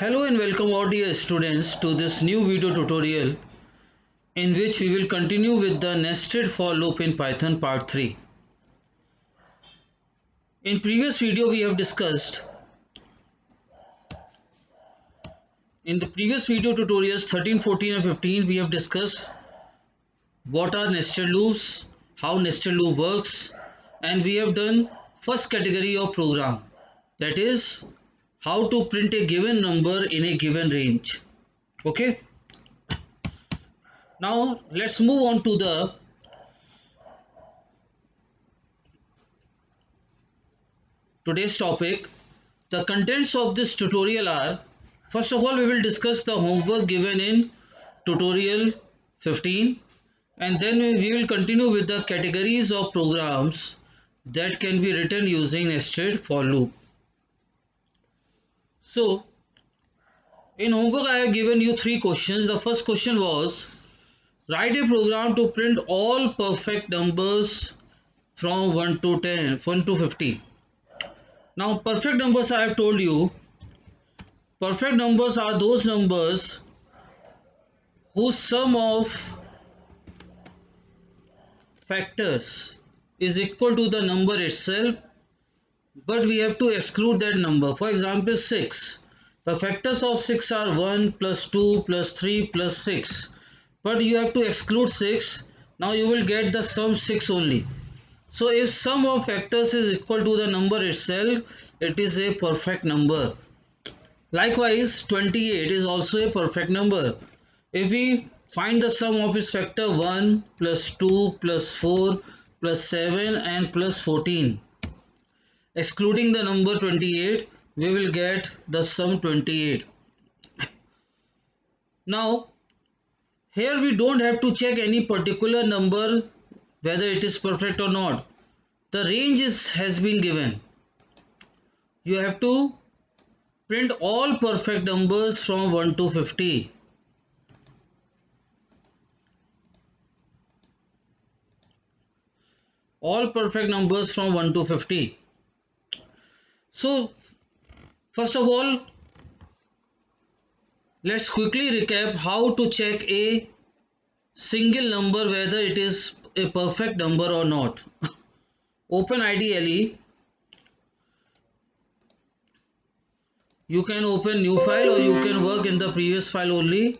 Hello and welcome all dear students to this new video tutorial in which we will continue with the nested for loop in Python part 3. In previous video we have discussed in the previous video tutorials 13, 14 and 15 we have discussed what are nested loops, how nested loop works, and we have done first category of program, that is how to print a given number in a given range. Okay, now let's move on to the today's topic. The contents of this tutorial are, first of all we will discuss the homework given in tutorial 15, and then we will continue with the categories of programs that can be written using nested for loop. So in homework I have given you 3 questions. The first question was, write a program to print all perfect numbers from 1 to 10, 1 to 50. Now perfect numbers, I have told you, perfect numbers are those numbers whose sum of factors is equal to the number itself, but we have to exclude that number. For example, 6. The factors of 6 are 1 plus 2 plus 3 plus 6, but you have to exclude 6. Now you will get the sum 6 only. So if sum of factors is equal to the number itself, it is a perfect number. Likewise, 28 is also a perfect number. If we find the sum of its factor 1 plus 2 plus 4 plus 7 and plus 14, excluding the number 28, we will get the sum 28. Now, here we don't have to check any particular number whether it is perfect or not. The range has been given. You have to print all perfect numbers from 1 to 50. All perfect numbers from 1 to 50. So first of all, let's quickly recap how to check a single number whether it is a perfect number or not. Open IDLE. You can open new file or you can work in the previous file only.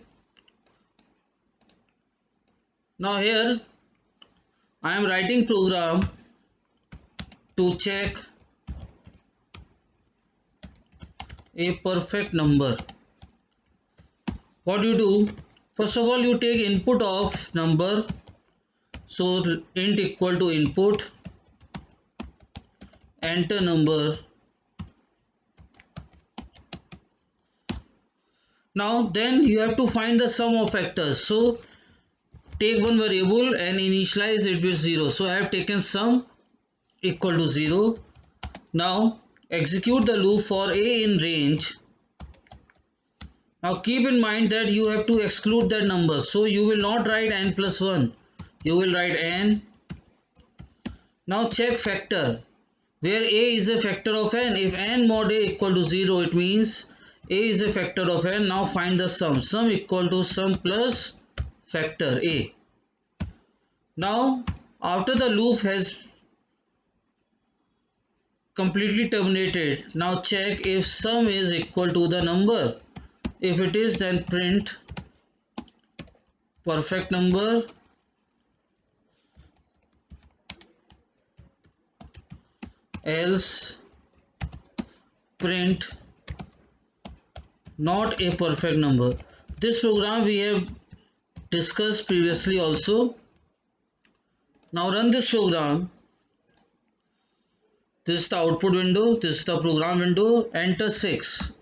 Now here I am writing program to check a perfect number. What do you do? First of all, you take input of number. So int equal to input, enter number. Now then you have to find the sum of factors. So take one variable and initialize it with 0. So I have taken sum equal to 0. Now execute the loop for a in range. Now keep in mind that you have to exclude that number. So you will not write n plus 1. You will write n. Now check factor. Where a is a factor of n. If n mod a equal to 0, it means a is a factor of n. Now find the sum. Sum equal to sum plus factor a. Now after the loop has completely terminated, now check if sum is equal to the number. If it is, then print perfect number, else print not a perfect number. This program we have discussed previously also. Now run this program. This is the output window, this is the program window. Enter 6.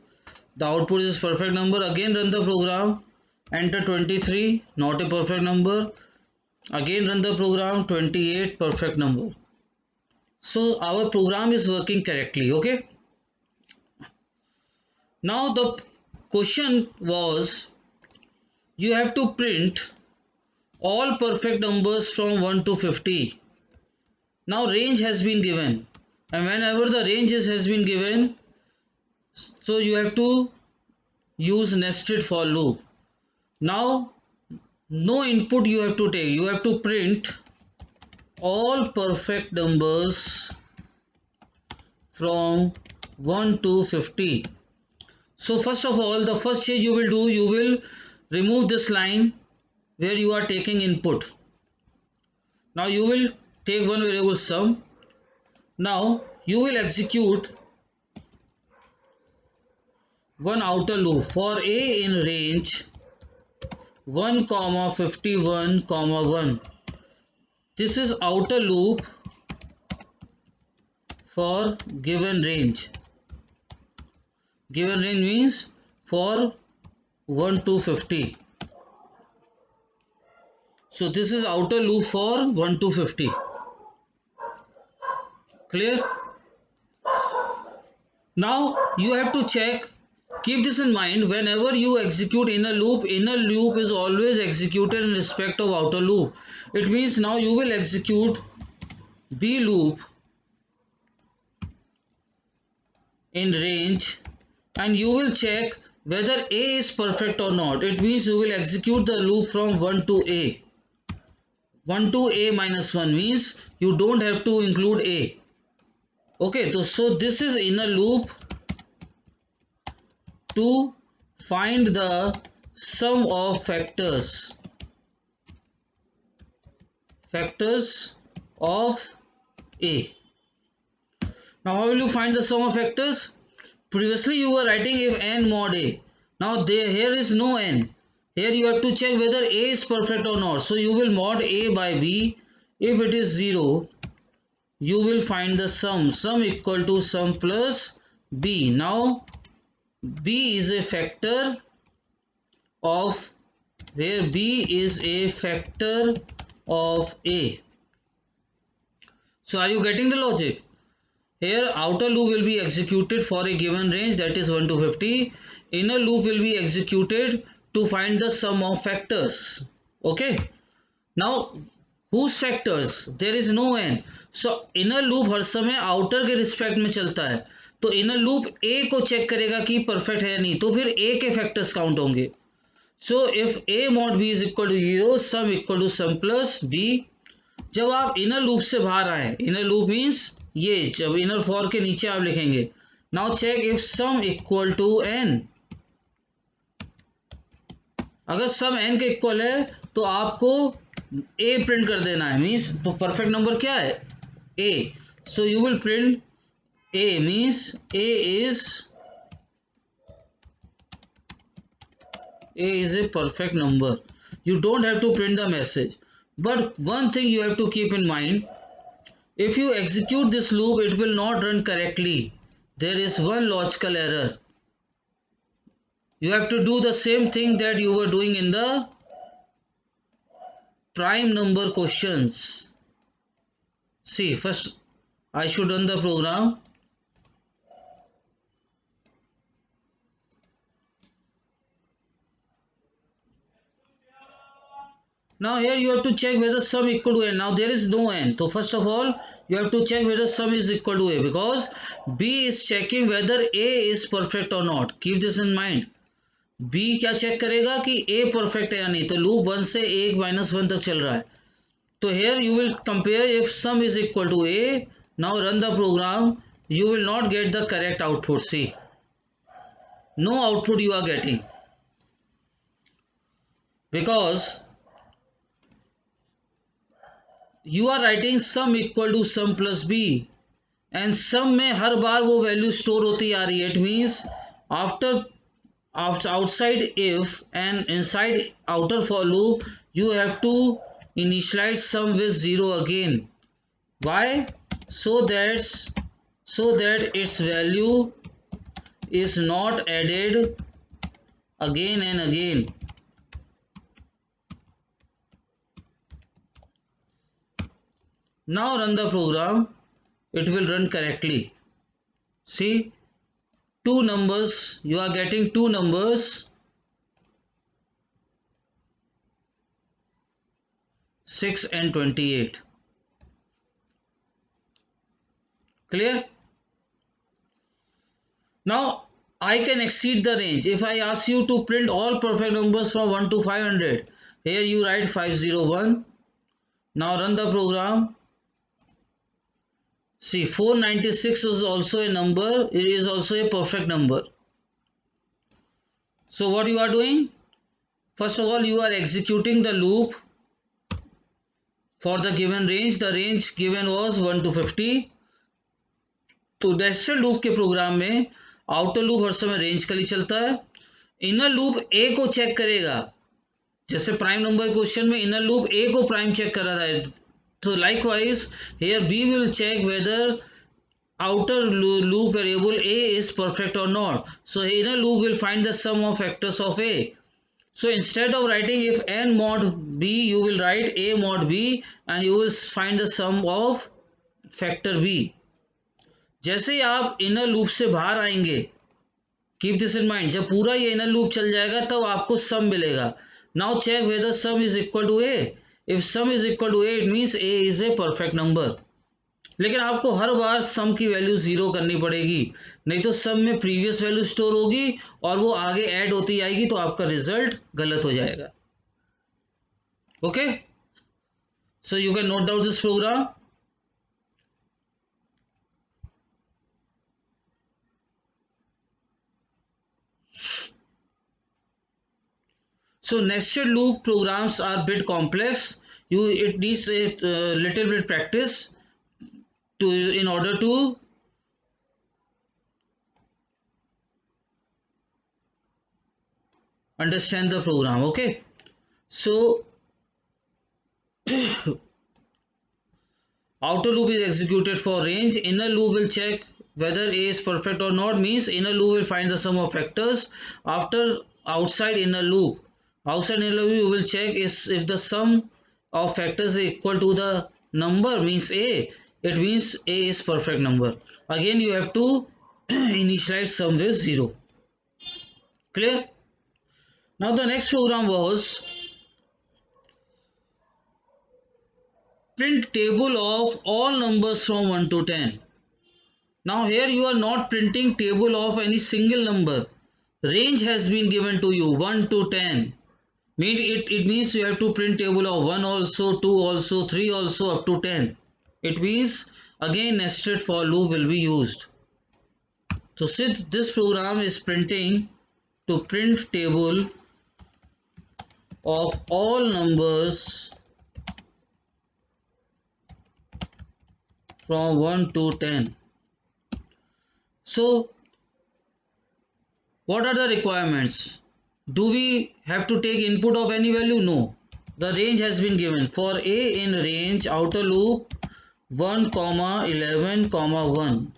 The output is perfect number. Again run the program. Enter 23, not a perfect number. Again run the program. 28, perfect number. So our program is working correctly. Okay. Now the question was, you have to print all perfect numbers from 1 to 50. Now range has been given, and whenever the range has been given, so you have to use nested for loop. Now no input you have to take, you have to print all perfect numbers from 1 to 50. So first of all, the first change you will do, you will remove this line where you are taking input. Now you will take one variable sum. Now you will execute one outer loop for a in range 1 comma 51 comma 1. This is outer loop for given range. Given range means for 1 to 50. So this is outer loop for 1 to 50. Clear? Now you have to check, keep this in mind, whenever you execute inner loop is always executed in respect of outer loop. It means now you will execute B loop in range and you will check whether A is perfect or not. It means you will execute the loop from 1 to A. 1 to A minus 1 means you don't have to include A. Okay, so this is inner loop to find the sum of factors of A. Now how will you find the sum of factors? Previously you were writing if n mod A. Now here is no n. Here you have to check whether A is perfect or not. So you will mod A by B. If it is 0, you will find the sum equal to sum plus B. Now B is a factor of, where B is a factor of A. So are you getting the logic? Here outer loop will be executed for a given range, that is 1 to 50. Inner loop will be executed to find the sum of factors. Okay. Now whose factors? There is no n. So inner loop हर समय outer के respect में चलता है. तो inner loop A को check करेगा कि perfect है या नहीं, तो फिर A के फैक्टर्स काउंट होंगे. So if A mod B is equal to 0, sum equal to sum plus B. जब आप इनर लूप से बाहर आए, इनर लूप मीन्स ये, जब इनर फॉर के नीचे आप लिखेंगे, now check if sum equal to n. अगर सम n के इक्वल है तो आपको a प्रिंट कर देना है, मीन्स तो परफेक्ट नंबर क्या है, a. So you will print a, means a is a perfect number. You don't have to print the message. But one thing you have to keep in mind, if you execute this loop, it will not run correctly. There is one logical error. You have to do the same thing that you were doing in the prime number questions. See, first I should run the program. Now here you have to check whether sum equal to n. Now there is no n. So first of all, you have to check whether sum is equal to a, because B is checking whether A is perfect or not. Keep this in mind. B क्या check करेगा कि A perfect है या नहीं. तो loop 1 से 1 minus 1 तक चल रहा है. तो here you will compare if sum is equal to A. Now run the program. You will not get the correct output. See, no output you are getting, because you are writing sum equal to sum plus b, and sum में हर बार वो value store होती आ रही है. It means after outside if and inside outer for loop you have to initialize sum with 0 again. Why? So that its value is not added again and again. Now run the program, it will run correctly. See, two numbers, you are getting two numbers, 6 and 28. Clear? Now I can exceed the range. If I ask you to print all perfect numbers from 1 to 500, here you write 501. Now run the program. See, 496 is also a number. It is also a perfect number. So what you are doing? First of all, you are executing the loop for the given range. The range given was 1 to 50. तो nested loop के programme में outer loop हर समय range का लिए चलता है. Inner loop a को चेक करेगा. जैसे प्राइम नंबर क्वेश्चन में इनर लूप ए को प्राइम चेक कर रहा है, तो likewise here b will check whether outer loop variable a is perfect or not. So inner loop will find the sum of factors of a. So instead of writing if n mod b, you will write a mod b and you will find the sum of factor b. जैसे ही आप inner loop से बाहर आएंगे, keep this in mind, जब पूरा ये inner loop चल जाएगा तब आपको सम मिलेगा. Now check whether sum is equal to a. If sum is equal to a, it means a is a perfect number. लेकिन आपको हर बार सम की वैल्यू जीरो करनी पड़ेगी, नहीं तो सम में प्रीवियस वैल्यू स्टोर होगी और वो आगे ऐड होती जाएगी तो आपका रिजल्ट गलत हो जाएगा. Okay, so you can note down this program. So nested loop programs are a bit complex. It needs a little bit practice in order to understand the program. Okay, so outer loop is executed for range. Inner loop will check whether a is perfect or not, means inner loop will find the sum of factors. After outside inner loop you will check if the sum of factors is equal to the number, means a, it means a is perfect number. Again you have to initialize sum with 0. Clear? Now the next program was print table of all numbers from 1 to 10. Now here you are not printing table of any single number. Range has been given to you 1 to 10. It means you have to print table of 1 also, 2 also, 3 also, up to 10. It means again nested for loop will be used. So since this program is printing to print table of all numbers from 1 to 10. So what are the requirements? Do we have to take input of any value? No. The range has been given. For a in range outer loop 1, 11, 1.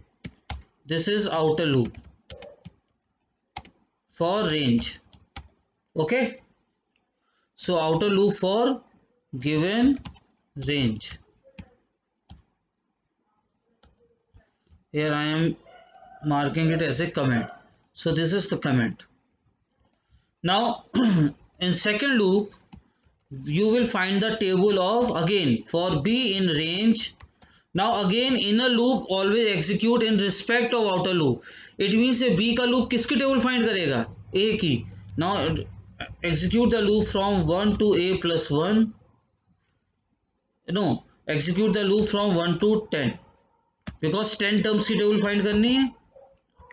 This is outer loop for range. Okay. So outer loop for given range. Here I am marking it as a comment. So this is the comment. Now in second loop you will find the table of, again for b in range. Now again inner loop always execute in respect of outer loop. It means a b का loop किसकी table find करेगा? a की. Now execute the loop from 1 to a plus 1. No, execute the loop from 1 to 10 because 10 terms की table find करनी है.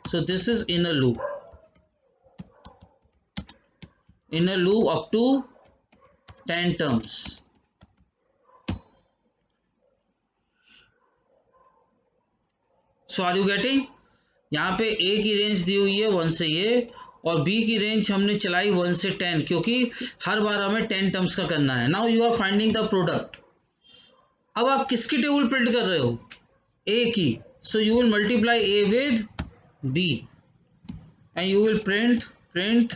So this is inner loop. Inner loop up to 10 terms. So are you getting? यहाँ पे a की range दी हुई है 1 से ये, और b की रेंज हमने चलाई 1 से 10, क्योंकि हर बार हमें 10 टर्म्स का करना है. Now you are finding the product. अब आप किसकी टेबल प्रिंट कर रहे हो? a की. So you will multiply a with b and you will print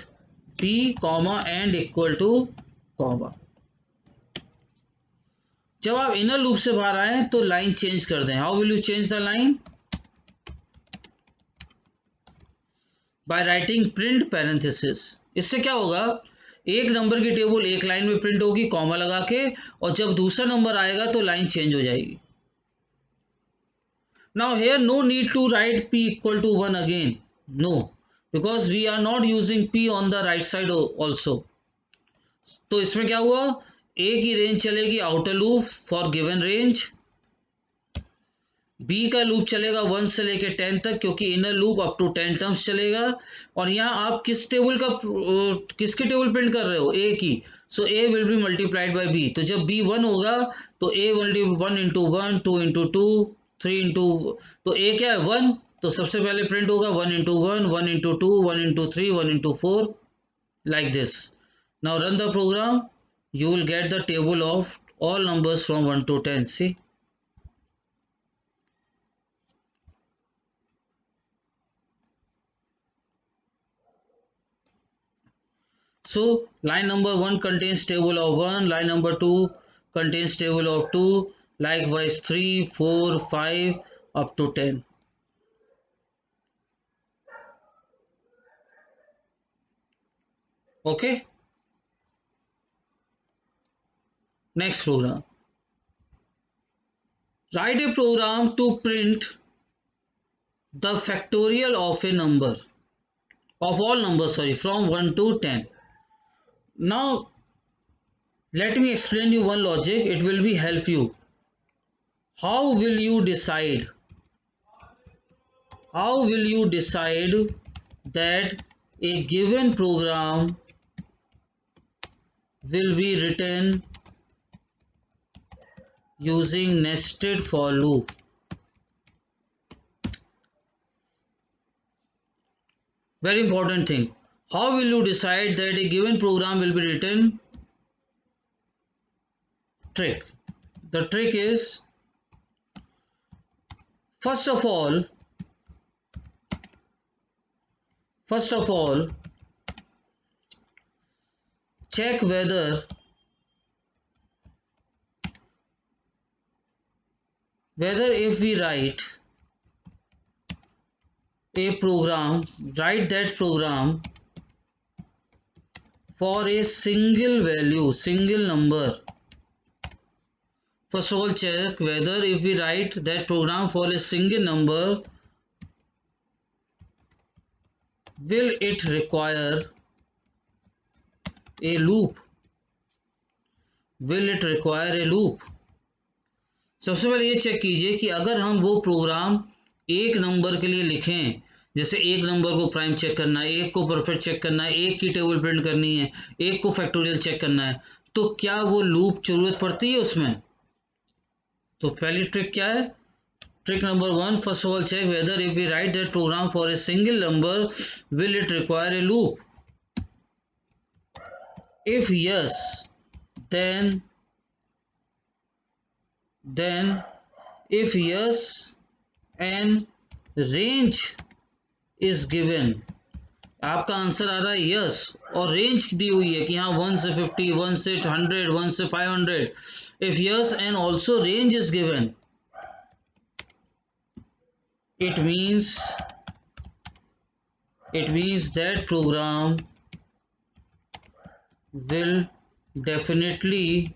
p comma end equal two comma. जब आप इनर लूप से बाहर आए तो लाइन चेंज कर दें. How will you change the line? By writing print parenthesis. इससे क्या होगा, एक नंबर की टेबल एक लाइन में प्रिंट होगी कॉमा लगा के, और जब दूसरा नंबर आएगा तो लाइन चेंज हो जाएगी. Now here no need to write p equal to 1 again. No, because we are not using p on the right side also. तो इसमें क्या हुआ, a की रेंज चलेगी outer loop for given range, b का loop चलेगा 1 से लेके 10 तक क्योंकि inner loop up to 10 terms चलेगा। और यहाँ आप किस टेबल का किसके टेबल प्रिंट कर रहे हो, ए की, so a will be multiplied by b. तो जब बी 1 होगा तो a multi 1 into 1, 2 into 2, 3 into, तो ए क्या है 1, तो सबसे पहले प्रिंट होगा 1 into 1, 1 into 2, 1 into 3, 1 into 4, like this. Now run the program, you will get the table of all numbers from 1 to 10. See, so line number 1 contains table of 1, line number 2 contains table of 2, likewise 3, 4, 5 up to 10. Okay, next program. Write a program to print the factorial of a number, of all numbers, sorry, from 1 to 10. Now let me explain you one logic, it will be help you. How will you decide, how will you decide that a given program will be written using nested for loop? Very important thing. How will you decide that a given program will be written? Trick. The trick is, first of all, check whether if we write a program, write that program for a single value, single number. First of all, check whether if we write that program for a single number, will it require a loop? Will it require a loop? सबसे पहले ये check कीजिए कि अगर हम वो programme एक number के लिए लिखें, जैसे एक नंबर को प्राइम चेक करना है, एक को परफेक्ट चेक करना है, एक की टेबल प्रिंट करनी है, एक को फैक्टोरियल चेक करना है, तो क्या वो लूप जरूरत पड़ती है उसमें? तो पहली ट्रिक क्या है? Trick number 1, first of all check whether if we write that program for a single number, will it require a loop? If yes, then if yes and range is given, आपका answer आ रहा है yes और range दी हुई है कि हाँ 1 से 50, 1 से 100, 1 से 500. If yes and also range is given, it means that program will definitely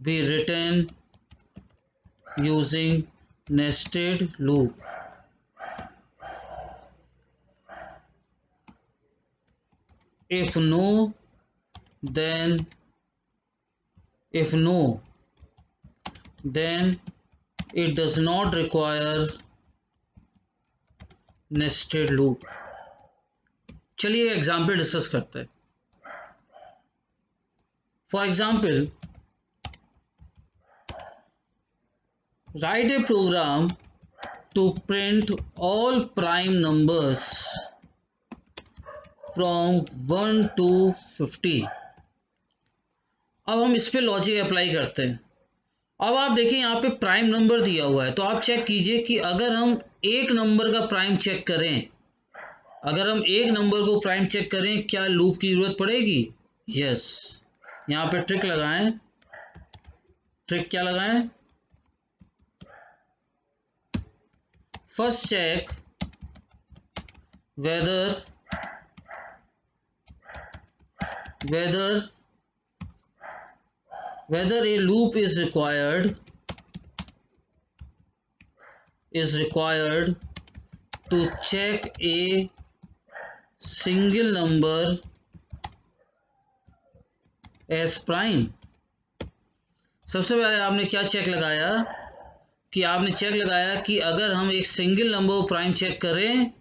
be written using nested loop. If no, then it does not require nested loop. चलिए एग्जाम्पल डिस्कस करते हैं. For example, write a program to print all prime numbers from 1 to 50. अब हम इस पे logic apply करते हैं. अब आप देखिए यहाँ पे प्राइम नंबर दिया हुआ है, तो आप चेक कीजिए कि अगर हम एक नंबर का प्राइम चेक करें, अगर हम एक नंबर को प्राइम चेक करें, क्या लूप की जरूरत पड़ेगी? यस. यहाँ पे ट्रिक लगाएं. ट्रिक क्या लगाएं? First check whether a loop is required is required to check a single number as prime. सबसे पहले आपने क्या चेक लगाया कि आपने चेक लगाया कि अगर हम एक सिंगल नंबर को प्राइम चेक करें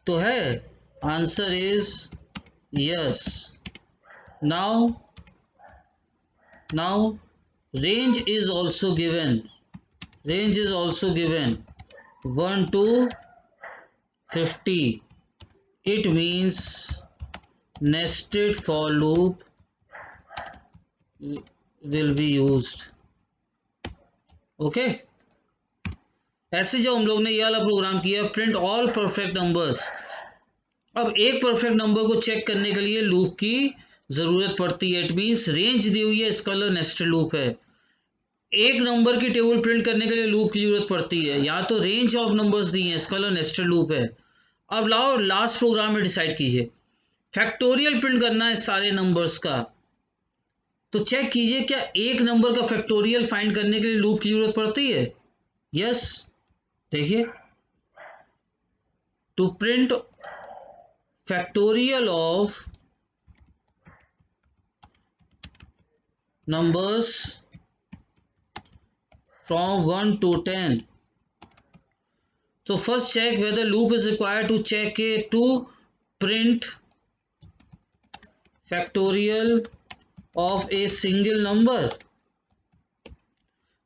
तो है, answer is yes. Now range is also given 1 to 50. It means nested for loop will be used. Okay ऐसे जब हम लोग ने ये वाला प्रोग्राम किया, प्रिंट ऑल परफेक्ट नंबर्स. अब एक परफेक्ट नंबर को चेक करने के लिए लूप की जरूरत पड़ती है. इट मींस रेंज दी हुई है, इसका मतलब नेस्टेड लूप है. एक नंबर की टेबल प्रिंट करने के लिए लूप की जरूरत पड़ती है, या तो रेंज ऑफ नंबर्स दी हैं, इसका मतलब नेस्टेड लूप है. अब लाओ लास्ट प्रोग्राम में डिसाइड कीजिए, फैक्टोरियल प्रिंट करना है सारे नंबर्स का, तो चेक कीजिए क्या एक नंबर का फैक्टोरियल फाइंड करने के लिए लूप की जरूरत पड़ती है. यस, देखिए, to print factorial of numbers from 1 to 10. So first check whether loop is required to check to print factorial of a single number.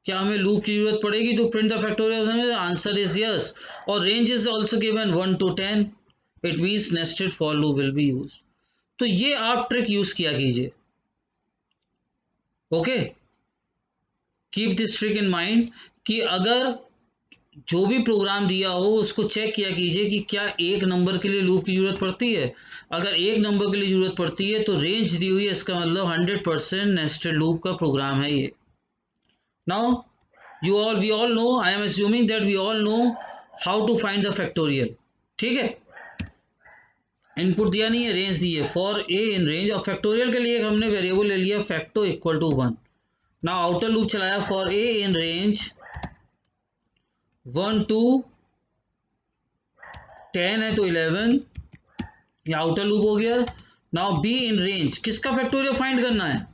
क्या हमें लूप की जरूरत पड़ेगी to print the factorial? Answer is yes. और range is also given 1 to 10. It means nested for loop will be used. तो ये आप trick use किया कीजिए. Okay, keep this trick in mind कि अगर जो भी प्रोग्राम दिया हो उसको चेक किया कीजिए कि क्या एक नंबर के लिए लूप की जरूरत पड़ती है. अगर एक नंबर के लिए जरूरत पड़ती है तो रेंज दी हुई है, इसका मतलब 100% नेस्टेड लूप का प्रोग्राम है ये. Now we all know, I am assuming that we all know how to find the factorial. ठीक है, इनपुट दिया नहीं है, रेंज दी है फॉर ए इन रेंज. और फैक्टोरियल के लिए हमने वेरिएबल ले लिया facto equal to 1. Now outer loop चलाया for a in range 1 to 10 है तो 11, ये आउटर लूप हो गया. नाउ बी इन रेंज, किसका फैक्टोरियल फाइंड करना है?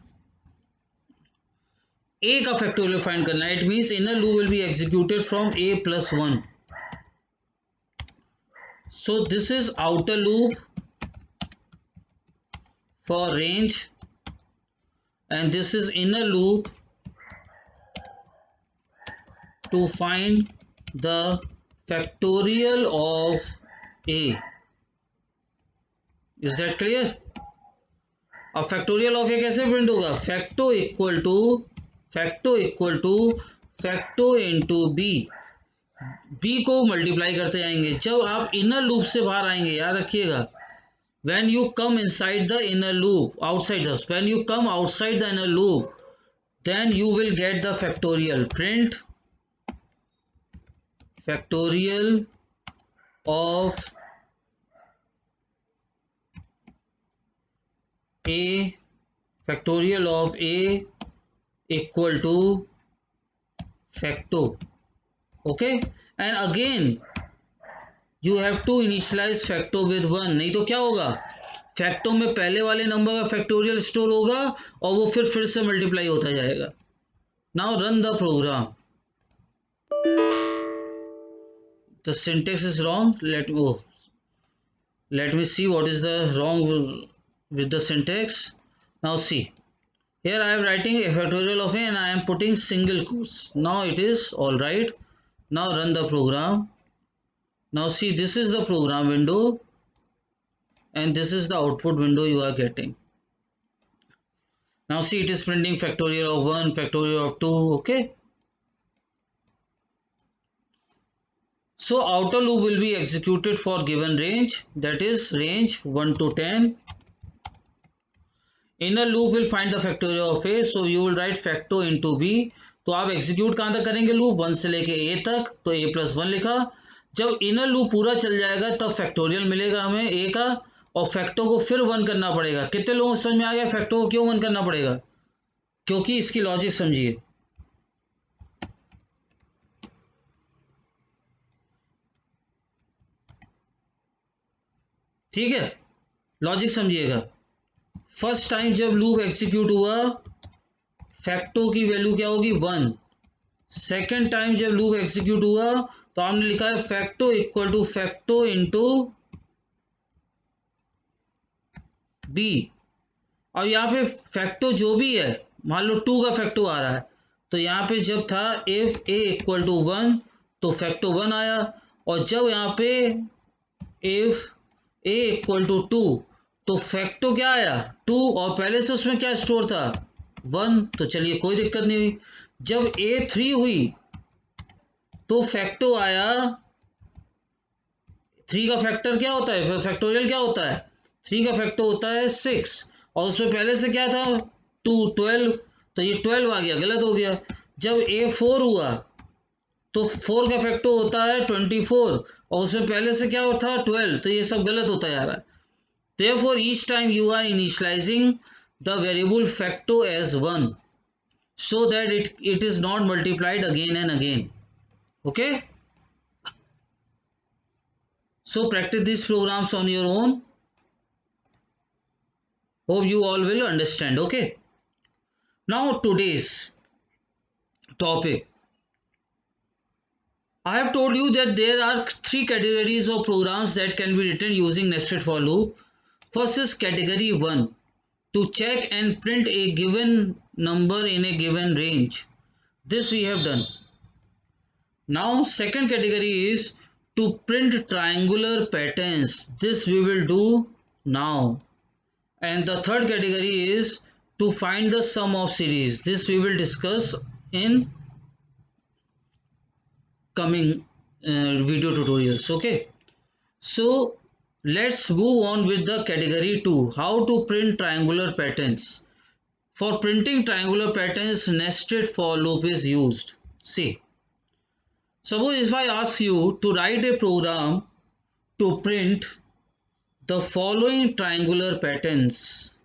ए का फैक्टोरियल फाइंड करना है. It means inner loop will be executed from a plus 1. so this is outer loop for range and this is inner loop to find the factorial of a. is that clear? अब factorial of a कैसे print होगा? Facto equal to facto into b को multiply करते जाएंगे. जब आप inner loop से बाहर आएंगे, याद रखिएगा, when you come inside the inner loop, outside this, when you come outside the inner loop, then you will get the factorial. Print factorial of a equal to facto. Okay, and again you have to initialize facto with 1. नहीं तो क्या होगा, facto में पहले वाले number का factorial store होगा और वो फिर से मल्टीप्लाई होता जाएगा. Now run the program. The syntax is wrong. let me see what is the wrong with the syntax. Now see, here I am writing a factorial of a and I am putting single quotes. Now it is all right. Now run the program. Now see, this is the program window and this is the output window you are getting. Now see, it is printing factorial of 1, factorial of 2. Okay, so outer loop will be executed for given range, that is range 1 to 10. Inner loop will find the factorial of a, so you will write facto into b. तो आप execute कहाँ तक करेंगे loop? 1 से लेके a तक, तो a plus 1 लिखा. जब इनर लूप पूरा चल जाएगा तब फैक्टोरियल मिलेगा हमें a का, और फैक्टो को फिर 1 करना पड़ेगा. कितने लोगों को समझ में आ गया फैक्टो को क्यों 1 करना पड़ेगा? क्योंकि इसकी लॉजिक समझिए. ठीक है, लॉजिक समझिएगा। फर्स्ट टाइम जब लूप एग्जीक्यूट हुआ, फैक्टो की वैल्यू क्या होगी 1। सेकेंड टाइम जब लूप एग्जीक्यूट हुआ तो आपने लिखा है facto equal to facto into b. अब यहाँ पे फैक्टो जो भी है, मान लो 2 का फैक्टो आ रहा है, तो यहाँ पे जब था इफ ए इक्वल टू 1 तो फैक्टो 1 आया, और जब यहाँ पे इफ ए इक्वल टू 2 तो फैक्टो क्या आया 2, और पहले से उसमें क्या स्टोर था 1, तो चलिए कोई दिक्कत नहीं हुई। जब ए 3 हुई तो फैक्टो आया, 3 का फैक्टर क्या होता है, फैक्टोरियल क्या होता है, 3 का फैक्टर होता है 6, और उसमें पहले से क्या था 2 12, तो ये 12 आ गया, गलत हो गया। जब ए 4 हुआ तो 4 का फैक्टर होता है 24, और उसमें पहले से क्या था 12, तो ये सब गलत होता जा रहा है। Therefore, each time you are initializing the variable facto as 1 so that it is not multiplied again and again. Okay? So practice these programs on your own. Hope you all will understand. Okay? Now today's topic. I have told you that there are 3 categories of programs that can be written using nested for loop. First is category 1, to check and print a given number in a given range. This we have done. Now second category is to print triangular patterns. This we will do now. And the third category is to find the sum of series. This we will discuss in coming video tutorials. Okay. So let's move on with the category 2. How to print triangular patterns. For printing triangular patterns, nested for loop is used. See. Suppose if I ask you to write a program to print the following triangular patterns.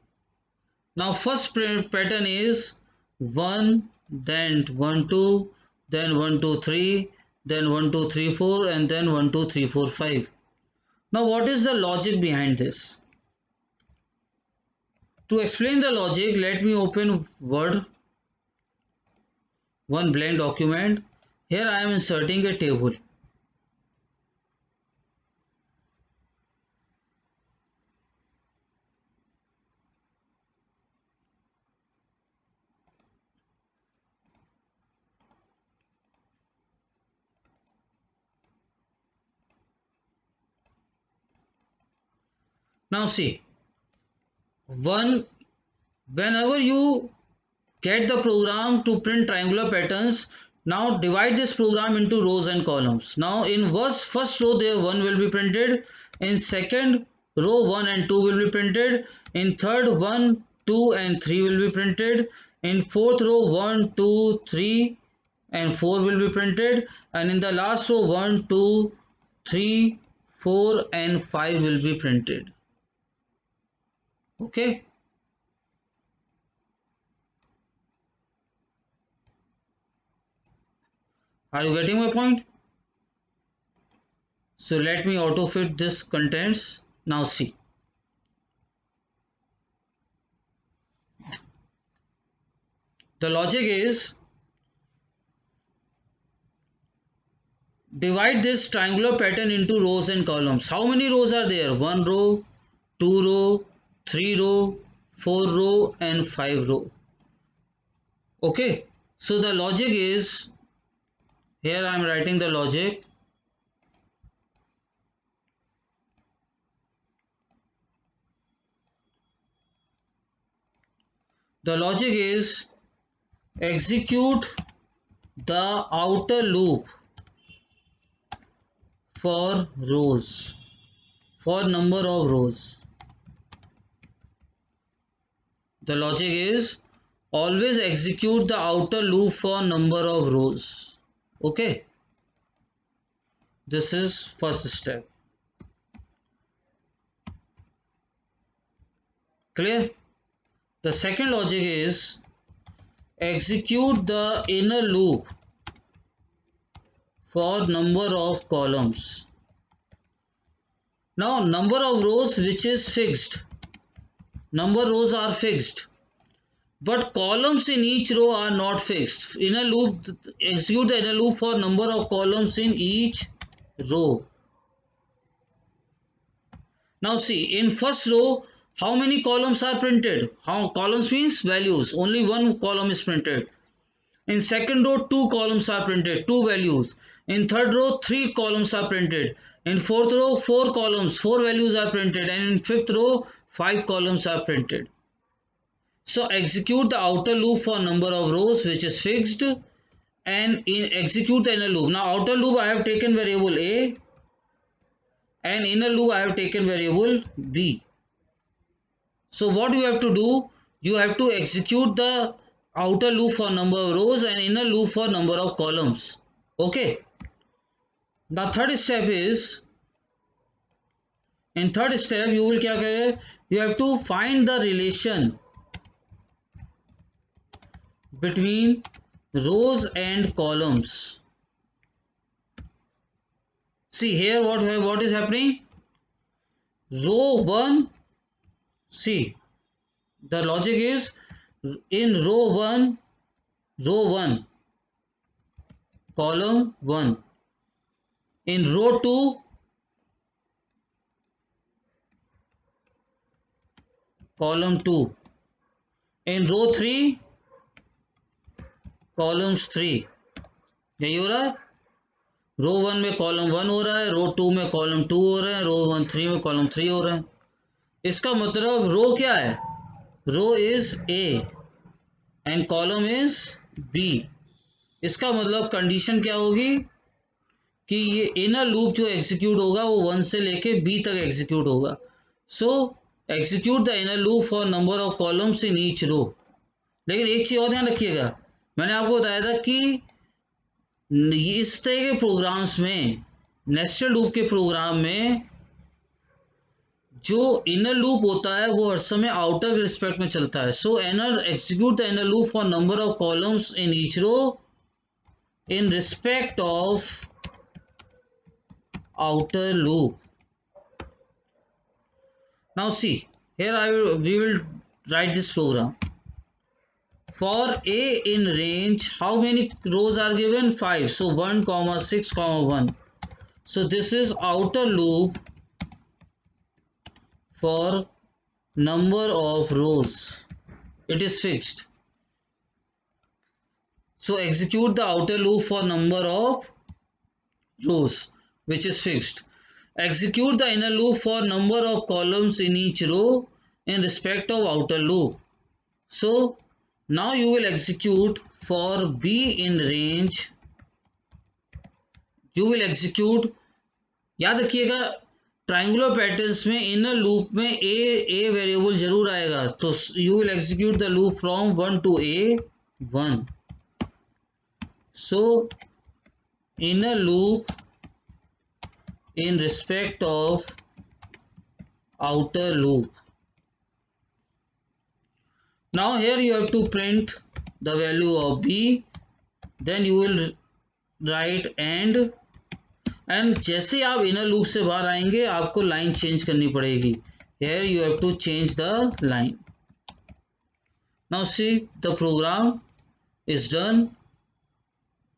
Now first pattern is 1, then 1 2, then 1 2 3, then 1 2 3 4, and then 1 2 3 4 5. Now what is the logic behind this? To explain the logic, let me open Word, one blank document. Here I am inserting a table. Now see, whenever you get the program to print triangular patterns, now divide this program into rows and columns. Now in first row there 1 will be printed, in second row 1 and 2 will be printed, in third 1 2 and 3 will be printed, in fourth row 1 2 3 and 4 will be printed, and in the last row 1 2 3 4 and 5 will be printed. Okay. Are you getting my point? So let me auto fit this contents. Now see. The logic is divide this triangular pattern into rows and columns. How many rows are there? 1 row, 2 row, 3 row, 4 row and 5 row. Okay. So the logic is, here I am writing the logic. The logic is execute the outer loop for rows, for number of rows. The logic is always execute the outer loop for number of rows. Okay, this is first step. Clear? The second logic is execute the inner loop for number of columns. Now number of rows which is fixed, number rows are fixed, but columns in each row are not fixed. Inner loop, execute the inner loop for number of columns in each row. Now see, in first row, how many columns are printed? How columns means values, only one column is printed. In second row, two columns are printed, two values. In third row, three columns are printed. In fourth row, four columns, four values are printed. And in fifth row, five columns are printed. So execute the outer loop for number of rows which is fixed, and in execute the inner loop. Now outer loop I have taken variable A, and inner loop I have taken variable B. So what you have to do, you have to execute the outer loop for number of rows and inner loop for number of columns. Okay. Now third step is, in third step you will क्या करें, you have to find the relation between rows and columns. See here what is happening. Row 1, see the logic is, in row 1 column 1, in row 2 column 2, in row 3 columns 3. यही हो रहा है. रो 1 में column 1 हो रहा है, रो 2 में कॉलम 2 हो रहा है, रो 3 में कॉलम 3 हो रहा है. इसका मतलब रो क्या है, row is a and column is b. इसका मतलब कंडीशन क्या होगी कि ये इनर लूप जो एग्जीक्यूट होगा वो 1 से लेके बी तक एग्जीक्यूट होगा. So execute the inner loop for number of columns in each row. लेकिन एक चीज़ और ध्यान रखिएगा, मैंने आपको बताया था कि इस तरह के प्रोग्राम्स में, नेस्टेड लूप के प्रोग्राम में, जो इनर लूप होता है वो हर समय आउटर के रिस्पेक्ट में चलता है. So inner execute the inner loop for number of columns in each row in respect of outer loop. Now see here we will write this program. For a in range, how many rows are given? 5. So 1 comma 6 comma 1. So this is outer loop for number of rows. It is fixed. So execute the outer loop for number of rows which is fixed. Execute the inner loop for number of columns in each row in respect of outer loop. So now you will execute for B in range. You will execute, याद रखिएगा triangular patterns में inner loop में a variable जरूर आएगा. तो you will execute the loop from 1 to A1. So inner loop in respect of outer loop. Now here you have to print the value of B, then you will write and जैसे आप inner loop से बाहर आएंगे आपको line change करनी पड़ेगी. Here you have to change the line. Now see the program is done.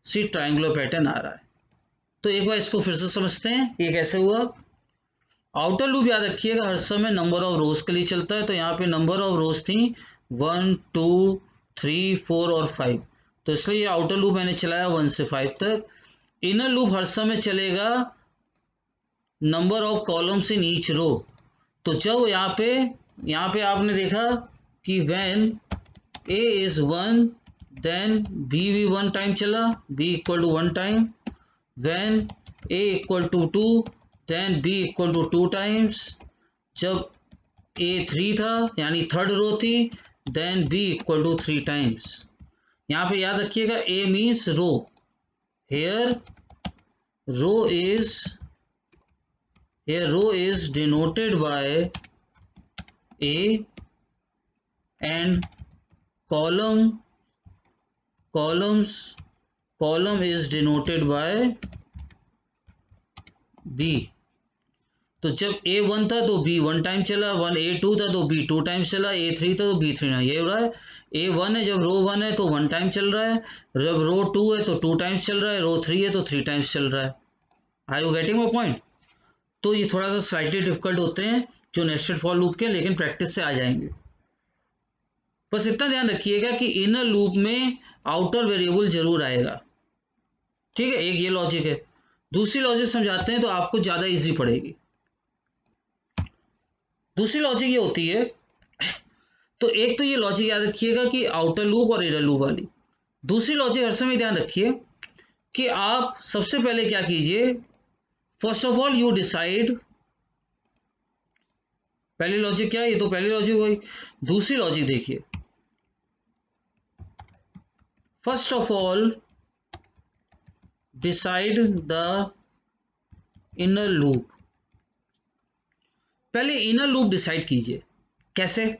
See triangular pattern आ रहा है. तो एक बार इसको फिर से समझते हैं ये कैसे हुआ. आउटर लूप याद रखिएगा हर समय नंबर ऑफ रोज के लिए चलता है. तो यहाँ पे नंबर ऑफ रोज थी 1 2 3 4 और 5. तो इसलिए ये आउटर लूप मैंने चलाया 1 से 5 तक. इनर लूप हर समय चलेगा number of columns in each row. तो जब यहाँ पे आपने देखा कि when a is 1 then b भी 1 टाइम चला, b equal to 1 time. when a equal to 2 then b equal to 2 times. जब a 3 था यानी थर्ड रो थी then b equal to 3 times. यहाँ पे याद रखिएगा a means row. here row is denoted by a and column is denoted by b. तो जब A1 था तो B 1 टाइम चला, A2 था तो B 2 टाइम्स चला, A3 था तो B 3 ये हो रहा है। A1 है, जब रो 1 है तो 1 टाइम चल रहा है, जब रो 2 है तो 2 टाइम्स चल रहा है, रो 3 है तो 3 टाइम्स चल रहा है। Are you getting my point? तो ये थोड़ा सा स्लाइटली डिफिकल्ट होते हैं जो नेस्टेड फॉर लूप के, लेकिन प्रैक्टिस से आ जाएंगे। बस इतना ध्यान रखिएगा कि इनर लूप में आउटर वेरिएबल जरूर आएगा, ठीक है। एक ये लॉजिक है। दूसरी लॉजिक समझाते हैं तो आपको ज़्यादा इजी पड़ेगी। दूसरी लॉजिक ये होती है, तो एक तो ये लॉजिक याद रखिएगा कि आउटर लूप और इनर लूप वाली। दूसरी लॉजिक हर समय ध्यान रखिए कि आप सबसे पहले क्या कीजिए, first of all you decide. पहली लॉजिक क्या है, ये तो पहली लॉजिक हुई। दूसरी लॉजिक देखिए, first of all decide the inner loop. पहले इनर लूप डिसाइड कीजिए। कैसे?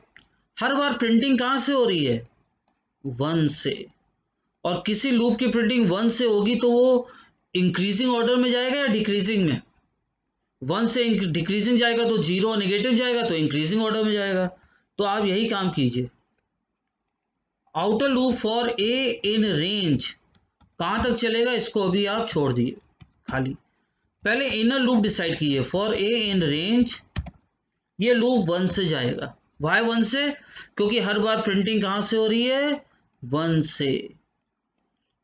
हर बार प्रिंटिंग कहां से हो रही है? 1 से। और किसी लूप की प्रिंटिंग 1 से होगी तो वो इंक्रीजिंग ऑर्डर में जाएगा या डिक्रीजिंग में? 1 से डिक्रीजिंग जाएगा तो 0, नेगेटिव जाएगा तो इंक्रीजिंग ऑर्डर में जाएगा। तो आप यही काम कीजिए। Outer loop for a in range कहां तक चलेगा, इसको अभी आप छोड़ दिए खाली। पहले इनर लूप डिसाइड कीजिए, फॉर ए इन रेंज ये लूप 1 से जाएगा। वाई 1 से? क्योंकि हर बार प्रिंटिंग कहां से हो रही है? 1 से।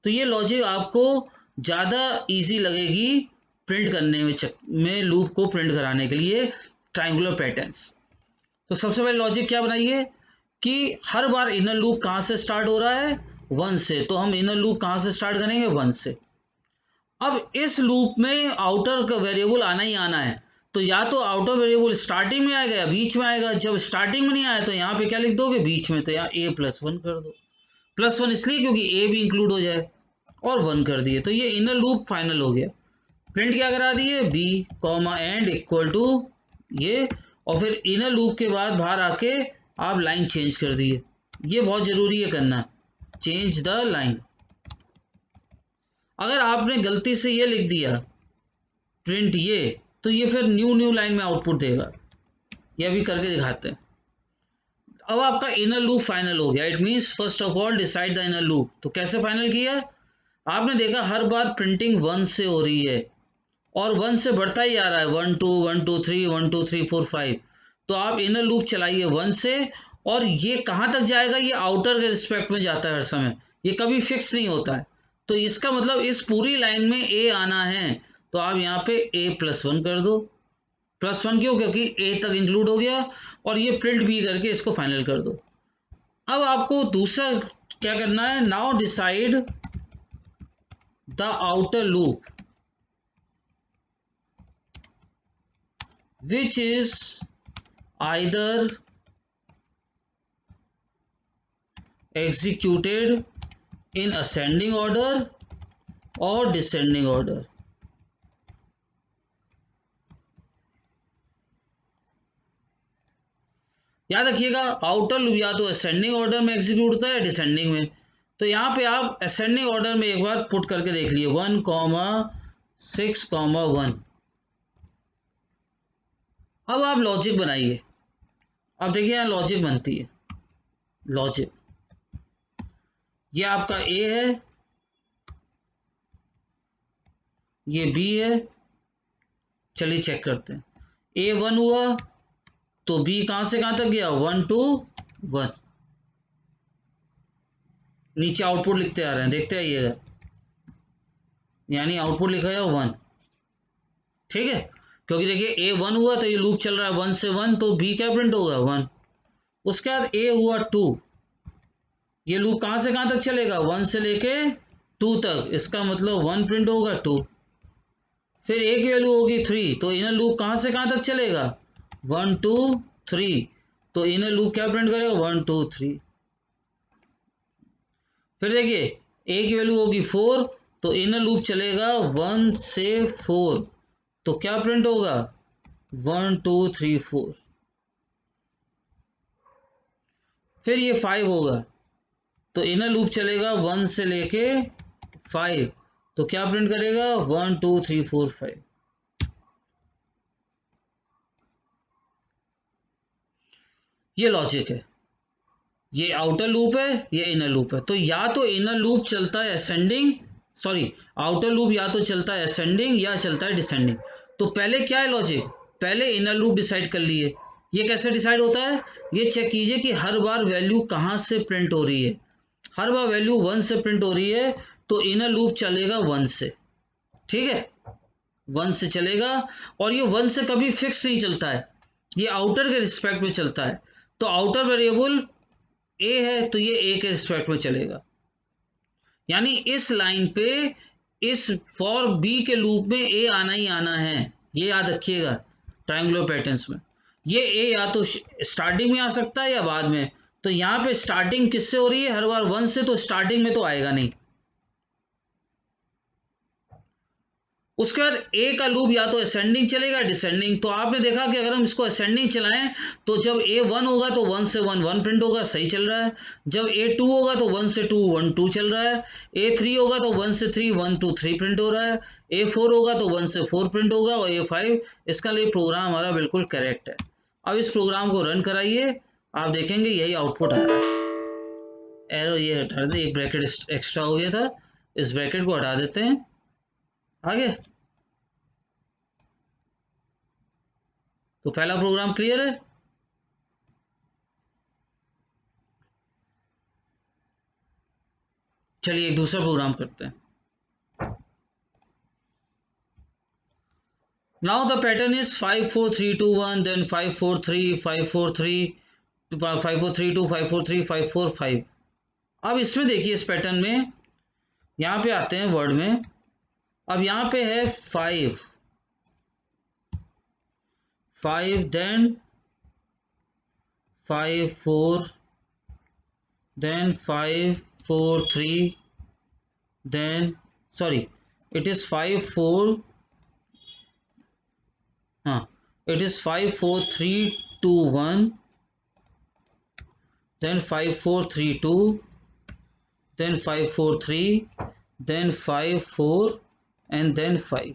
तो ये लॉजिक आपको ज़्यादा इजी लगेगी प्रिंट करने में लूप को प्रिंट कराने के लिए ट्रायंगुलर पैटर्न्स। तो सबसे पहले लॉजिक क्या बनाइए कि हर बार इनर लूप कहाँ से स्टार्ट हो रहा है? 1 से। तो हम इनर लूप कहाँ से स्टार्ट करेंगे? 1 से। अब इस लूप में आउटर का वेरिएबल आना ही आना है, तो या तो आउटर वेरिएबल स्टार्टिंग में आएगा या बीच में आएगा। जब स्टार्टिंग में नहीं आया तो यहाँ पे क्या लिख दोगे? बीच में। तो यहाँ a+1 कर दो। +1 इसलिए क्योंकि a भी इंक्लूड हो जाए, और 1 कर दिए। तो ये इनर लूप फाइनल हो गया। प्रिंट क्या करा दिए? b comma end equal to ये, और फिर इनर लूप के बाद बाहर आके आप लाइन चेंज कर दिए। ये बहुत जरूरी है करना, चेंज द लाइन। अगर आपने गलती से ये लिख दिया प्रिंट ये, तो ये फिर न्यू लाइन में आउटपुट देगा। ये अभी करके दिखाते हैं। अब आपका इनर लूप फाइनल हो गया। It means first of all decide the inner loop. तो कैसे फाइनल किया? आपने देखा हर बार प्रिंटिंग 1 से हो रही है और 1 से बढ़ता ही आ रहा है, 1 2 1 2 3 1 2 3 4 5। तो आप इनर लूप चलाइए 1 से, और ये कहाँ तक जाएगा? ये आउटर के रिस्पेक्ट में जाता है हर समय, ये कभी फिक्स नहीं होता है। तो इसका मतलब इस पूरी लाइन में ए आना है, तो आप यहाँ पे a+1 कर दो। +1 क्यों? क्योंकि ए तक इंक्लूड हो गया, और ये प्रिंट भी करके इसको फाइनल कर दो। अब आपको दूसरा क्या करना है? Now decide the outer loop which is either executed in ascending order or descending order। याद रखिएगा आउटर लूप या तो असेंडिंग ऑर्डर में एग्जीक्यूट होता है या डिसेंडिंग में। तो यहाँ पे आप असेंडिंग ऑर्डर में एक बार पुट करके देख लिए, 1,6,1। अब आप लॉजिक बनाइए। अब देखिए यहाँ लॉजिक बनती है। लॉजिक ये आपका ए है, ये बी है। चलिए चेक करते हैं। A1 हुआ तो बी कहां से कहां तक गया? 1 2 1। नीचे आउटपुट लिखते आ रहे हैं, देखते आइएगा, यानी आउटपुट लिखा है 1, ठीक है। क्योंकि देखिए A1 हुआ तो ये लूप चल रहा है 1 से 1, तो बी क्या प्रिंट होगा? 1। उसके बाद A हुआ 2, ये लूप कहां से कहां तक चलेगा? 1 से लेके 2 तक, इसका मतलब 1 प्रिंट होगा 2। फिर A की वैल्यू होगी 3, तो इनर लूप कहां से कहां तक चलेगा? 1 2 3, तो इनर लूप क्या प्रिंट करेगा? 1 2 3। फिर देखिए A की वैल्यू होगी 4, तो इनर लूप चलेगा 1 से 4, तो क्या प्रिंट होगा? 1 2 3 4। फिर ये 5 होगा, तो इनर लूप चलेगा 1 से लेके 5, तो क्या प्रिंट करेगा? 1 2 3 4 5। ये लॉजिक है, ये आउटर लूप है, ये इनर लूप है। तो या तो इनर लूप चलता है असेंडिंग, सॉरी आउटर लूप या तो चलता है असेंडिंग या चलता है डिसेंडिंग। तो पहले क्या है लॉजिक, पहले इनर लूप डिसाइड कर लिए। ये कैसे डिसाइड होता है, ये चेक कीजिए कि हर बार वैल्यू कहाँ से प्रिंट हो रही है। हर बार वैल्यू 1 से प्रिंट हो रही है तो इनर लूप चलेगा 1 से, ठीक है, 1 से चलेगा। और ये 1 से कभी फिक्स नहीं चलता है, ये आउटर के रिस्पेक्ट में चलता है। तो आउटर वेरिएबल ए है तो ये ए के रिस्पेक्ट में चलेगा। यानी इस लाइन पे इस फॉर बी के लूप में ए आना ही आना है, ये याद रखिएगा ट्रायंगुलर पैटर्न्स में। ये ए या तो स्टार्टिंग में आ सकता है या बाद में। तो यहाँ पे स्टार्टिंग किससे हो रही है, हर बार 1 से, तो स्टार्टिंग में तो आएगा नहीं। उसके बाद ए का लूप या तो असेंडिंग चलेगा डिसेंडिंग। तो आपने देखा कि अगर हम इसको असेंडिंग चलाएं तो जब ए 1 होगा तो 1 से 1 1 प्रिंट होगा, सही चल रहा है। जब ए 2 होगा तो 1 से 2 1 2 चल रहा है। ए 3 होगा तो 1 से 3 1 2 3 प्रिंट हो रहा है। ए 4 होगा तो 1 से 4 प्रिंट होगा। और ए 5, इसका लिए प्रोग्राम हमारा बिल्कुल करेक्ट है। अब इस प्रोग्राम को रन कराइए, आप देखेंगे यही आउटपुट आ रहा है। एरो ये हटा दें, एक ब्रैकेट एक्स्ट्रा हो गया था, इस ब्रैकेट को हटा देते हैं, आगे। तो पहला प्रोग्राम क्लियर है। चलिए एक दूसरा प्रोग्राम करते हैं। Now the pattern is 5 4 3 2 1, then 5 4 3 5 4 3 5 4 3 2 5 4 3 5 4 5। अब इसमें देखिए इस पैटर्न में, यहाँ पे आते हैं वर्ड में। अब यहाँ पे है 5 5, then 5 4, then 5 4 3, then sorry it is 5 4, हाँ it is 5 4 3 2 1, then 5 4 3 2, then 5 4 3, then 5 4 and then 5।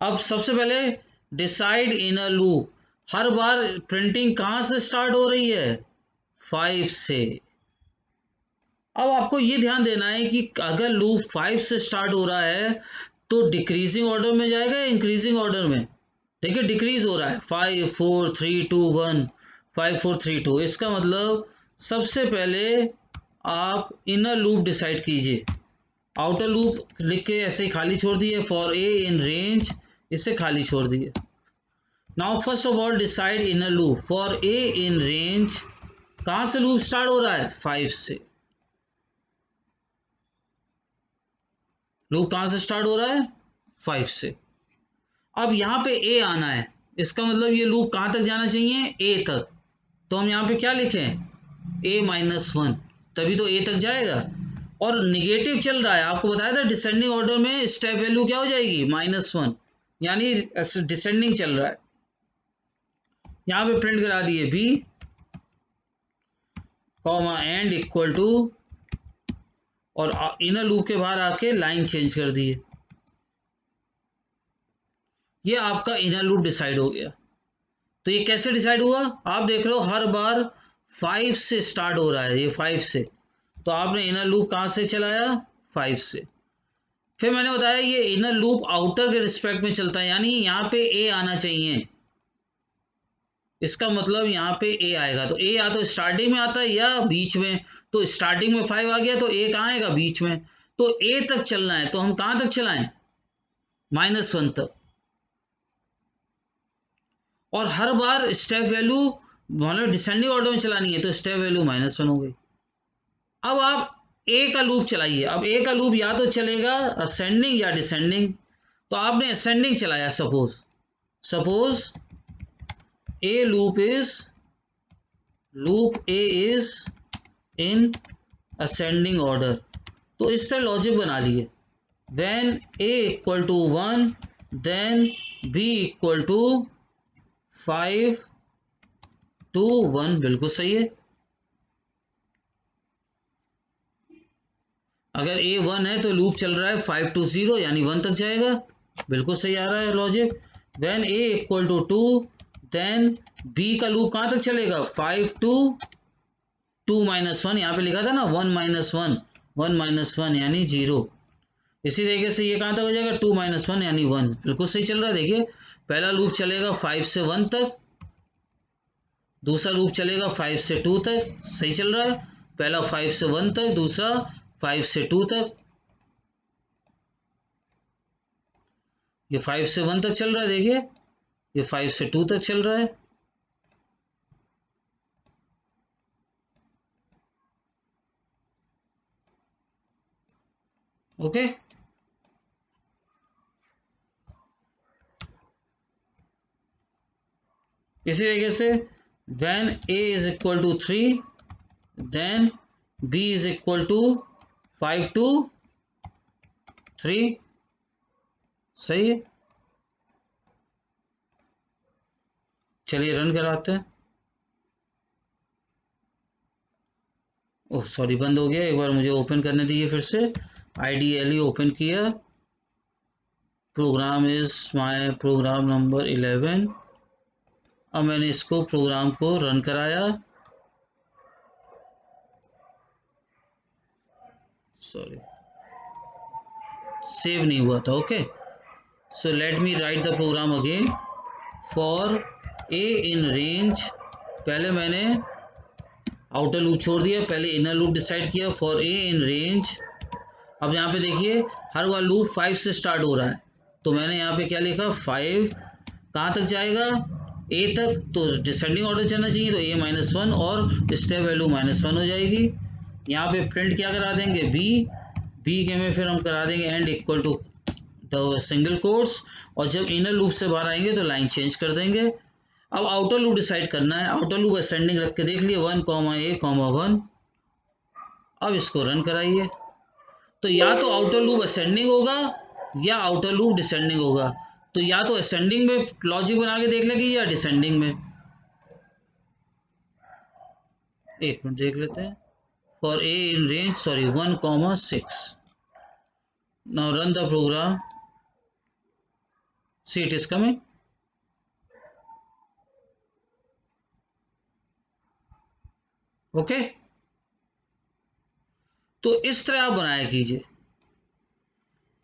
अब सबसे पहले decide in a loop, her bar printing कहाँ से स्टार्ट हो रही है, 5 से। अब आपको ये ध्यान देना है कि अगर लूप 5 से स्टार्ट हो रहा है तो डिक्रीजिंग ऑर्डर में जाएगा या इंक्रीजिंग ऑर्डर में। देखिए डिक्रीज हो रहा है, 5 4 3 2 1 5 4 3 2। इसका मतलब सबसे पहले आप इनर लूप डिसाइड कीजिए। आउटर लूप लिख के ऐसे ही खाली छोड़ दिए, फॉर ए इन रेंज, इसे खाली छोड़ दिए। Now first of all decide inner loop for a in range. कहाँ से लूप स्टार्ट हो रहा है, 5 से। लूप कहाँ से स्टार्ट हो रहा है, 5 से। अब यहाँ पे ए आना है, इसका मतलब ये लूप कहाँ तक जाना चाहिए, ए तक। तो हम यहाँ पे क्या लिखें, ए -1, तभी तो ए तक जाएगा। और निगेटिव चल रहा है, आपको बताया था डिसेंडिंग ऑर्डर में स्टेप वैल्यू क्या हो जाएगी, -1, यानी डिसेंडिंग चल रहा है। यहाँ पे प्रिंट करा दिए b comma end equal to, और इनर लूप के बाहर आके लाइन चेंज कर दिए। ये आपका इनर लूप डिसाइड हो गया। तो ये कैसे डिसाइड हुआ, आप देख रहे हो हर बार 5 से स्टार्ट हो रहा है, ये 5 से। तो आपने इनर लूप कहाँ से चलाया, 5 से। फिर मैंने बताया ये इनर लूप आउटर के रिस्पेक्ट में चलता है, यानी यहाँ पे ए आना चाहिए। इसका मतलब यहाँ पे ए आएगा, तो ए या तो स्टार्टिंग में आता है या बीच में। तो स्टार्टिंग में 5 आ गया तो ए कहाँ आएगा, बीच में। तो ए तक चलना है, तो हम कहाँ तक चलाएं, -1 तक। और हर बार स्टेप वैल्यू मतलब डिसेंडिंग ऑर्डर में चलानी है, तो स्टेप वैल्यू -1 हो गई। अब आप ए का लूप चलाइए। अब ए का लूप या तो चलेगा असेंडिंग या डिसेंडिंग। तो आपने असेंडिंग चलाया, suppose a loop a is in ascending order. तो इस तरह लॉजिक बना लिए, when a equal to 1 then b equal to 5 2 1। बिल्कुल सही है। अगर ए 1 है तो लूप चल रहा है 5 to 0, यानी 1 तक जाएगा। बिल्कुल सही आ रहा है logic. When a equal to 2 then b का लूप कहाँ तक चलेगा 5 to 2 - 1, यहाँ पे लिखा था ना 1 - 1, 1 - 1 यानी 0। इसी तरीके से ये कहाँ तक हो जाएगा 2 - 1 यानी 1। बिल्कुल सही चल रहा है। देखिए पहला लूप चलेगा 5 से 1 तक, दूसरा लूप चलेगा 5 से 2 तक। सही चल रहा है। पहला 5 से 1 तक, दूसरा 5 से 2 तक। ये 5 से 1 तक चल रहा है। देखिए ये 5 से 2 तक चल रहा है। ओके इसी तरीके से when a is equal to 3 then b is equal to 5 to 3। सही है। चलिए रन कराते हैं। ओह सॉरी बंद हो गया। एक बार मुझे ओपन करने दीजिए फिर से। IDLE ओपन किया। Program is my program number 11। अब मैंने इसको प्रोग्राम को रन कराया। सॉरी सेव नहीं हुआ था। Okay so let me write the program again. For a in range, पहले मैंने आउटर लूप छोड़ दिया, पहले इनर लूप डिसाइड किया। फॉर ए इन रेंज, अब यहाँ पे देखिए हर बार लूप 5 से स्टार्ट हो रहा है, तो मैंने यहाँ पे क्या लिखा 5 कहाँ तक जाएगा ए तक, तो डिसेंडिंग ऑर्डर चलना चाहिए, तो a-1 और स्टेप वैल्यू -1 हो जाएगी। यहाँ पे प्रिंट क्या करा देंगे बी के में फिर हम करा देंगे end equal to the single quotes, और जब इनर लूप से बाहर आएंगे तो लाइन चेंज कर देंगे। अब आउटर लूप डिसाइड करना है। आउटर लूप असेंडिंग रख के देख लिए 1, a, 1। अब इसको रन कराइए। तो या तो आउटर लूप असेंडिंग होगा या आउटर लूप डिसेंडिंग होगा। तो या तो असेंडिंग में लॉजिक बना के देख लेगी या डिसेंडिंग में। एक मिनट देख लेते हैं। For a in range 1, 6। Now run the program. See it is coming. Okay तो इस तरह आप बनाया कीजिए।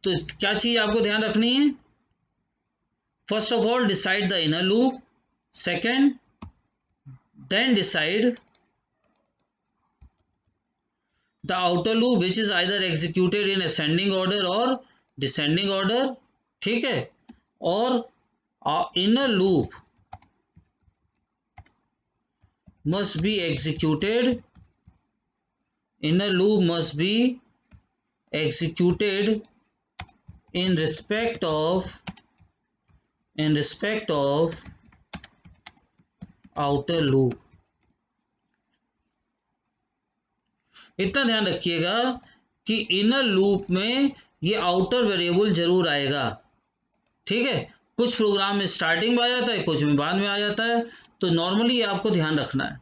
तो क्या चीज आपको ध्यान रखनी है, first of all decide the inner loop, second then decide the outer loop which is either executed in ascending order or descending order। ठीक है, और inner loop must be executed, inner loop must be executed in respect of outer loop। इतना ध्यान रखिएगा कि inner loop में ये outer variable जरूर आएगा। ठीक है, कुछ प्रोग्राम में स्टार्टिंग में आ जाता है, कुछ में बाद में आ जाता है, तो नॉर्मली ये आपको ध्यान रखना है।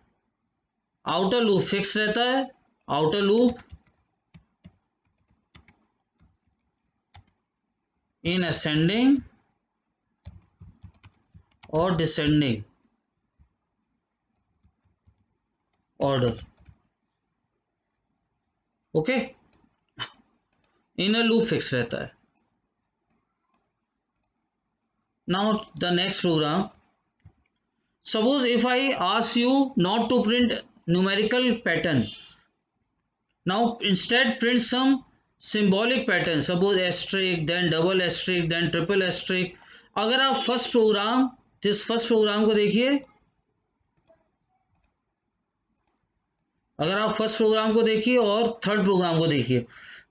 आउटर लूप फिक्स रहता है, आउटर लूप इन असेंडिंग और descending order. Okay inner loop fix रहता है। Now the next program, suppose if I ask you not to print numerical pattern, now instead print some symbolic pattern, suppose asterisk then double asterisk then triple asterisk। अगर आप first programme को देखिए, अगर आप first programme को देखिए और third programme को देखिए,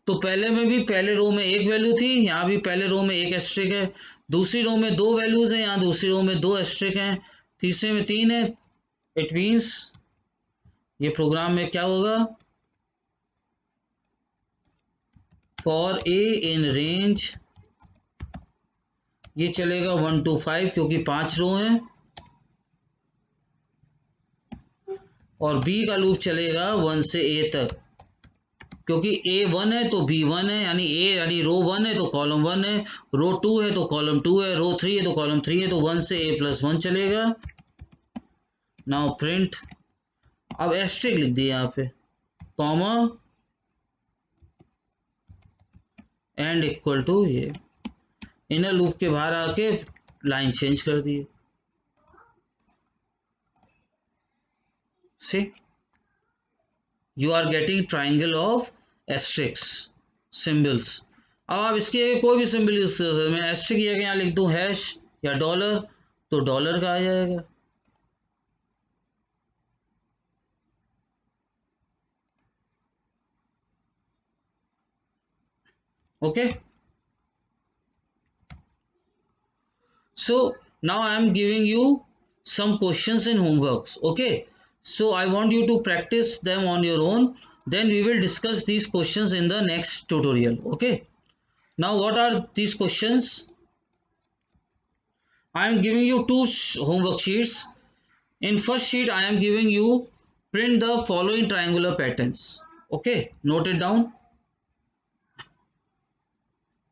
तो पहले में भी पहले रो में एक वैल्यू थी, यहाँ भी पहले रो में एक एस्ट्रिक है, दूसरी रो में 2 वैल्यूज हैं, यहाँ दूसरी रो में 2 एस्ट्रिक हैं, तीसरे में 3 है। इट मीन्स ये प्रोग्राम में क्या होगा, फॉर ए इन रेंज ये चलेगा 1 to 5 क्योंकि 5 रो हैं, और बी का लूप चलेगा 1 से ए तक, क्योंकि ए 1 है तो बी 1 है, यानी ए यानी रो 1 है तो कॉलम 1 है, रो 2 है तो कॉलम 2 है, रो 3 है तो कॉलम 3 है, तो 1 से a+1 चलेगा। नाउ प्रिंट, अब एस्ट्रिक लिख दिया यहाँ पे, कॉमा एंड इक्वल टू ये, इनर लूप के बाहर आके लाइन चेंज कर दिए। See you are getting triangle of asterisks symbols. अब आप इसके कोई भी सिंबल यूज कर सकते, मैं एस्ट्रिक या यहाँ लिख दूं हैश या डॉलर, तो डॉलर का आ जाएगा। Okay, so now I am giving you some questions in homeworks. Okay, so I want you to practice them on your own, then we will discuss these questions in the next tutorial. Okay, now what are these questions? I am giving you two homework sheets. In first sheet I am giving you print the following triangular patterns. Okay, note it down.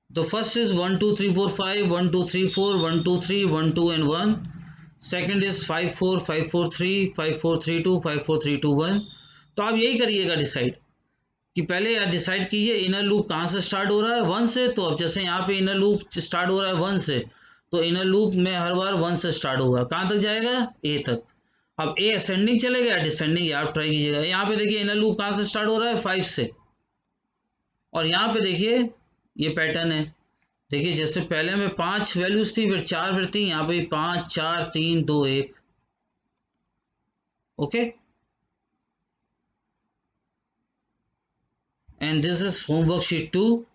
The first is 1 2 3 4 5, 1 2 3 4, 1 2 3, 1 2 and 1. Second is 5 4 5 4 3, 5 4 3 2, 5 4 3 2 1। तो आप यही करिएगा decide कि पहले यार decide कीजिए inner loop कहाँ से स्टार्ट हो रहा है, 1 से। तो अब जैसे यहाँ पे इनर लूप स्टार्ट हो रहा है 1 से, तो इनर लूप में हर बार 1 से स्टार्ट होगा, कहाँ तक जाएगा, ए तक। अब ए असेंडिंग चलेगा या डिसेंडिंग, आप ट्राई कीजिएगा। यहाँ पे देखिए इनर लूप कहाँ से स्टार्ट हो रहा है, 5 से, और यहाँ पे देखिए ये पैटर्न है। देखिए जैसे पहले में 5 वैल्यूज थी, फिर 4 फिर थी, यहाँ पे 5 4 3 2 1। Okay, and this is homework sheet 2.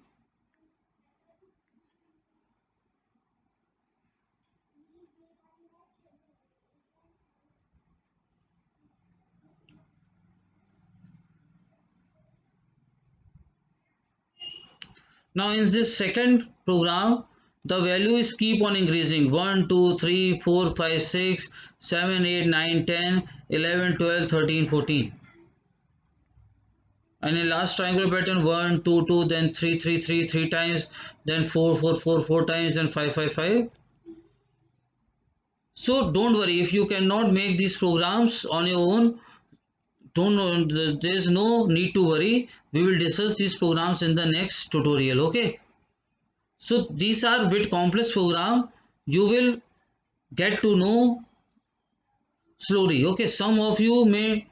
Now in this second program the value is keep on increasing, 1 2 3 4 5 6 7 8 9 10 11 12 13 14, and in last triangular pattern 1 2 2, then 3 3 3 3 times, then 4 4 4 4 times, then 5 5 5. So don't worry if you cannot make these programs on your own, don't, there is no need to worry, we will discuss these programs in the next tutorial. Okay, so these are bit complex program, you will get to know slowly. Okay, some of you may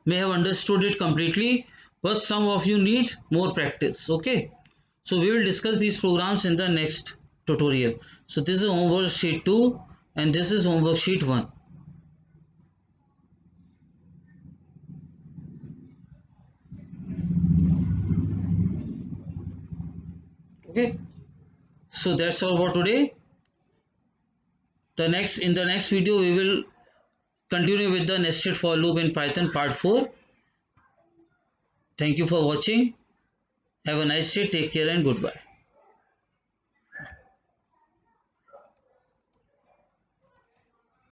have understood it completely, but some of you need more practice. Okay, so we will discuss these programs in the next tutorial. So this is homework sheet 2 and this is homework sheet 1. Okay, so that's all for today. In the next video we will continue with the nested for loop in Python part 4. Thank you for watching. Have a nice day. Take care and goodbye.